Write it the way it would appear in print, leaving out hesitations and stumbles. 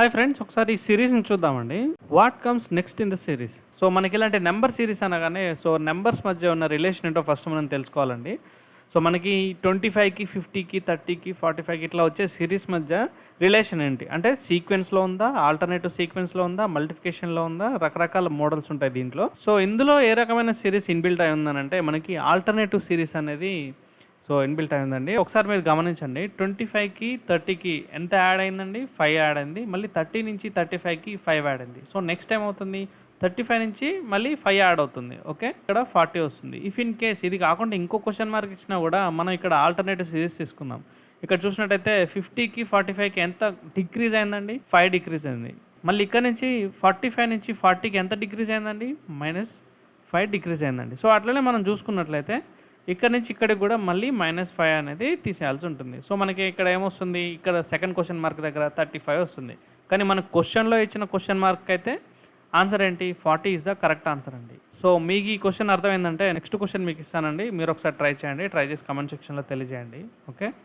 Hi friends, ఒకసారి ఈ సిరీస్ని చూద్దామండి. What comes next in the series. So మనకి ఇలాంటి నెంబర్ సిరీస్ అనగానే నెంబర్స్ మధ్య ఉన్న రిలేషన్ ఏంటో ఫస్ట్ మనం తెలుసుకోవాలండి. సో మనకి 25కి 50కి 30కి 45కి ఇట్లా వచ్చే సిరీస్ మధ్య రిలేషన్ ఏంటి అంటే సీక్వెన్స్లో ఉందా, ఆల్టర్నేటివ్ సీక్వెన్స్లో ఉందా, మల్టిఫికేషన్లో ఉందా, రకరకాల మోడల్స్ ఉంటాయి దీంట్లో. సో ఇందులో ఏ రకమైన సిరీస్ ఇన్బిల్ట్ అయి ఉందనంటే మనకి ఆల్టర్నేటివ్ సిరీస్ అనేది ఇన్బిల్ట్ అయిందండి. ఒకసారి మీరు గమనించండి, 25కి 30కి ఎంత యాడ్ అయిందండి? 5 యాడ్ అయింది. మళ్ళీ 30 నుంచి 35కి 5 యాడ్ అయింది. సో నెక్స్ట్ టైం అవుతుంది 35 నుంచి మళ్ళీ 5 యాడ్ అవుతుంది. ఓకే, ఇక్కడ 40 వస్తుంది. ఇఫ్ ఇన్ కేస్ ఇది కాకుండా ఇంకో క్వశ్చన్ మార్క్ ఇచ్చినా కూడా మనం ఇక్కడ ఆల్టర్నేటివ్ సిరీస్ తీసుకుందాం. ఇక్కడ చూసినట్టయితే 50కి 45కి ఎంత డిక్రీజ్ అయిందండి? 5 డిక్రీజ్ అయింది. మళ్ళీ ఇక్కడ నుంచి 45 నుంచి 40కి ఎంత డిక్రీజ్ అయిందండి? -5 డిక్రీజ్ అయిందండి. సో అట్లనే మనం చూసుకున్నట్లయితే ఇక్కడ నుంచి ఇక్కడికి కూడా మళ్ళీ -5 అనేది తీసేయాల్సి ఉంటుంది. సో మనకి ఇక్కడ ఏమొస్తుంది? ఇక్కడ సెకండ్ క్వశ్చన్ మార్క్ దగ్గర 35 వస్తుంది. కానీ మనకు క్వశ్చన్లో ఇచ్చిన క్వశ్చన్ మార్క్ అయితే ఆన్సర్ ఏంటి? 40 ఈజ్ ద కరెక్ట్ ఆన్సర్ అండి. సో మీకు ఈ క్వశ్చన్ అర్థమైందంటే నెక్స్ట్ క్వశ్చన్ మీకు ఇస్తానండి. మీరు ఒకసారి ట్రై చేయండి. ట్రై చేసి కమెంట్ సెక్షన్లో తెలియజేయండి. ఓకే.